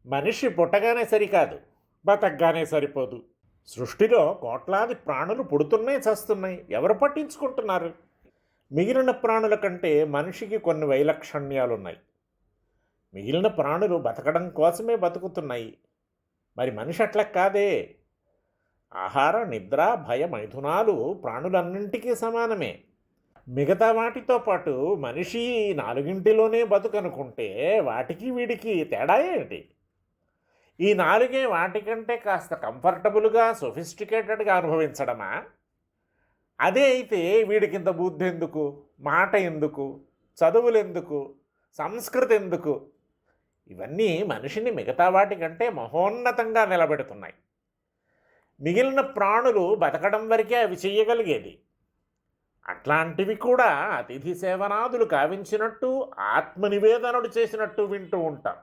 మనిషి పుట్టగానే సరికాదు, బతకగానే సరిపోదు. సృష్టిలో కోట్లాది ప్రాణులు పుడుతున్నాయి, చస్తున్నాయి. ఎవరు పట్టించుకుంటున్నారు? మిగిలిన ప్రాణుల కంటే మనిషికి కొన్ని వైలక్షణ్యాలున్నాయి. మిగిలిన ప్రాణులు బతకడం కోసమే బతుకుతున్నాయి. మరి మనిషి అట్లా కాదే. ఆహార, నిద్ర, భయ, మైథునాలు ప్రాణులన్నింటికీ సమానమే. మిగతా వాటితో పాటు మనిషి నాలుగింటిలోనే బతుకనుకుంటే వాటికి వీడికి తేడా ఏంటి? ఈ నాలుగే వాటికంటే కాస్త కంఫర్టబుల్గా, సొఫిస్టికేటెడ్గా అనుభవించడమా? అదే అయితే వీడికింత బుద్ధి ఎందుకు, మాట ఎందుకు, చదువులెందుకు, సంస్కృతి ఎందుకు? ఇవన్నీ మనిషిని మిగతా వాటికంటే మహోన్నతంగా నిలబెడుతున్నాయి. మిగిలిన ప్రాణులు బతకడం వరకే అవి చెయ్యగలిగేది. అట్లాంటివి కూడా అతిథి సేవనాదులు కావించినట్టు, ఆత్మనివేదనలు చేసినట్టు వింటూ ఉంటాం.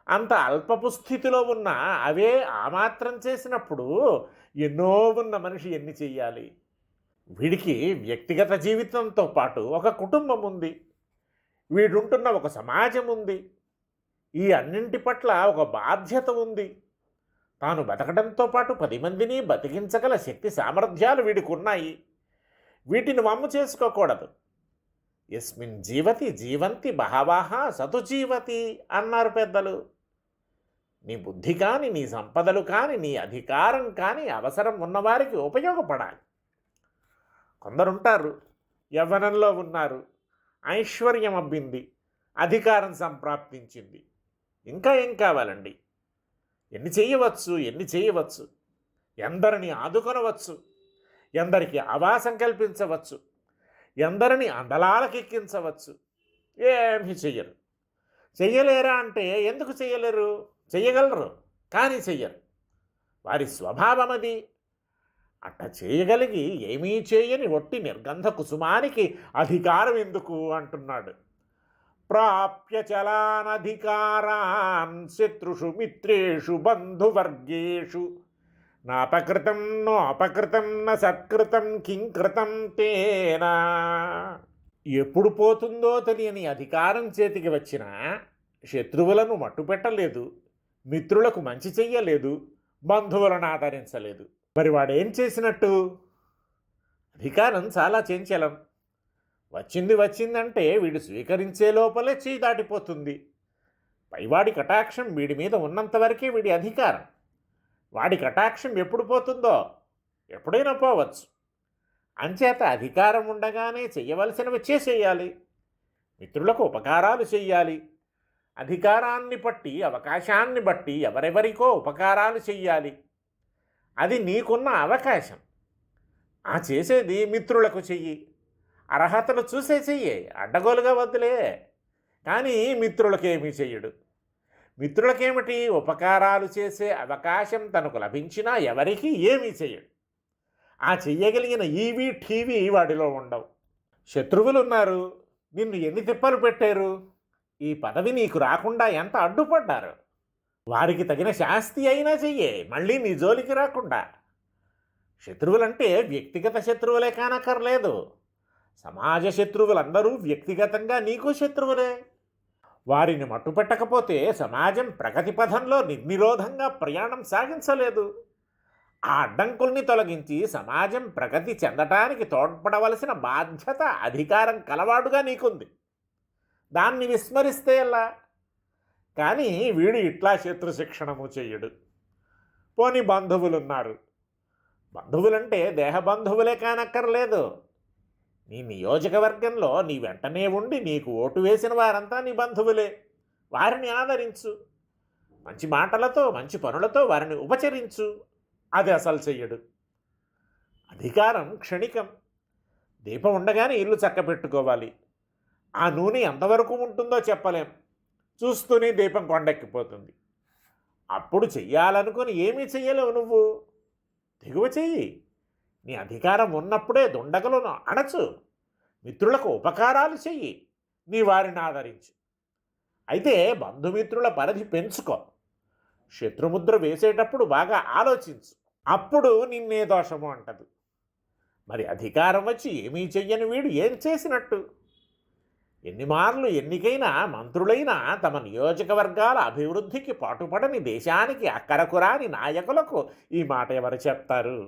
అంత అల్పపు స్థితిలో ఉన్న అవే ఆ మాత్రం చేసినప్పుడు ఎన్నో ఉన్న మనిషి ఎన్ని చెయ్యాలి? వీడికి వ్యక్తిగత జీవితంతో పాటు ఒక కుటుంబం ఉంది, వీడుంటున్న ఒక సమాజం ఉంది. ఈ అన్నింటి పట్ల ఒక బాధ్యత ఉంది. తాను బతకడంతో పాటు 10 మందిని బతికించగల శక్తి సామర్థ్యాలు వీడికి ఉన్నాయి. వీటిని వమ్ము చేసుకోకూడదు. యస్మిన్ జీవతి జీవంతి బహవాహ సతు జీవతి అన్నారు పెద్దలు. నీ బుద్ధి కానీ, నీ సంపదలు కానీ, నీ అధికారం కానీ అవసరం ఉన్నవారికి ఉపయోగపడాలి. కొందరుంటారు, యవ్వనంలో ఉన్నారు, ఐశ్వర్యం అబ్బింది, అధికారం సంప్రాప్తించింది, ఇంకా ఏం కావాలండి? ఎన్ని చేయవచ్చు, ఎందరిని ఆదుకొనవచ్చు, ఎందరికి ఆవాసం కల్పించవచ్చు, ఎందరిని అందలాలకెక్కించవచ్చు. ఏమీ చెయ్యరు. చెయ్యలేరా అంటే ఎందుకు చెయ్యలేరు? చెయ్యగలరు, కానీ చెయ్యరు. వారి స్వభావం అది. అట్ట చేయగలిగి ఏమీ చేయని ఒట్టి నిర్గంధ కుసుమానికి అధికారం ఎందుకు అంటున్నాడు. ప్రాప్య చలానధికారాన్ శత్రుషు మిత్రేషు బంధువర్గేషు నాపకృతం నోపకృతం న సత్కృతం కింకృతం తేనా. ఎప్పుడు పోతుందో తెలియని అధికారం చేతికి వచ్చినా శత్రువులను మట్టుపెట్టలేదు, మిత్రులకు మంచి చెయ్యలేదు, బంధువులను ఆదరించలేదు. మరి వాడేం చేసినట్టు? అధికారం చాలా చంచలం. వచ్చిందంటే వీడు స్వీకరించే లోపలే చేయి దాటిపోతుంది. పైవాడి కటాక్షం వీడి మీద ఉన్నంతవరకే వీడి అధికారం. వాడి కటాక్షం ఎప్పుడు పోతుందో ఎప్పుడైనా పోవచ్చు. అంచేత అధికారం ఉండగానే చెయ్యవలసినవి చేసేయాలి. మిత్రులకు ఉపకారాలు చెయ్యాలి. అధికారాన్ని బట్టి, అవకాశాన్ని బట్టి ఎవరెవరికో ఉపకారాలు చెయ్యాలి. అది నీకున్న అవకాశం. ఆ చేసేది మిత్రులకు చెయ్యి. అర్హతలు చూసే చెయ్యి, అడ్డగోలుగా వద్దులే. కానీ మిత్రులకేమీ చెయ్యడు. మిత్రులకేమిటి? ఉపకారాలు చేసే అవకాశం తనకు లభించినా ఎవరికీ ఏమీ చెయ్యడు. ఆ చెయ్యగలిగిన ఈవీ టీవీ వాడిలో ఉండవు. శత్రువులున్నారు, నిన్ను ఎన్ని తిప్పలు పెట్టారు, ఈ పదవి నీకు రాకుండా ఎంత అడ్డుపడ్డారు. వారికి తగిన శాస్తి అయినా చెయ్యే, మళ్ళీ నీ జోలికి రాకుండా. శత్రువులంటే వ్యక్తిగత శత్రువులే కానక్కర్లేదు. సమాజ శత్రువులందరూ వ్యక్తిగతంగా నీకు శత్రువులే. వారిని మట్టుపెట్టకపోతే సమాజం ప్రగతి పథంలో నిర్నిరోధంగా ప్రయాణం సాగించలేదు. ఆ అడ్డంకుల్ని తొలగించి సమాజం ప్రగతి చెందటానికి తోడ్పడవలసిన బాధ్యత, అధికారం కలవాడుగా నీకుంది. దాన్ని విస్మరిస్తే ఎలా? కానీ వీడు ఇట్లా శత్రు శిక్షణము చెయ్యడు. పోని బంధువులున్నారు. బంధువులంటే దేహబంధువులే కానక్కర్లేదు. నీ నియోజకవర్గంలో నీ వెంటనే ఉండి నీకు ఓటు వేసిన వారంతా నీ బంధువులే. వారిని ఆదరించు, మంచి మాటలతో, మంచి పనులతో వారిని ఉపచరించు. అది అసలు చెయ్యడు. అధికారం క్షణికం. దీపం ఉండగానే ఇల్లు చక్కబెట్టుకోవాలి. ఆ నూనె ఎంతవరకు ఉంటుందో చెప్పలేం. చూస్తూనే దీపం కొండెక్కిపోతుంది. అప్పుడు చెయ్యాలనుకుని ఏమీ చెయ్యలేవు నువ్వు. దిగువ చెయ్యి. నీ అధికారం ఉన్నప్పుడే దుండగలను అణచు. మిత్రులకు ఉపకారాలు చెయ్యి. నీ వారిని ఆదరించు. అయితే బంధుమిత్రుల పరిధి పెంచుకో. శత్రుముద్ర వేసేటప్పుడు బాగా ఆలోచించు. అప్పుడు నిన్నే దోషము అంటదు. మరి అధికారం వచ్చి ఏమీ చెయ్యని వీడు ఏం చేసినట్టు? ఎన్ని మార్లు ఎన్నికైనా మంత్రులైనా తమ నియోజకవర్గాల అభివృద్ధికి పాటుపడని దేశానికి అక్కరకురాని నాయకులకు ఈ మాట ఎవరు చెప్తారు?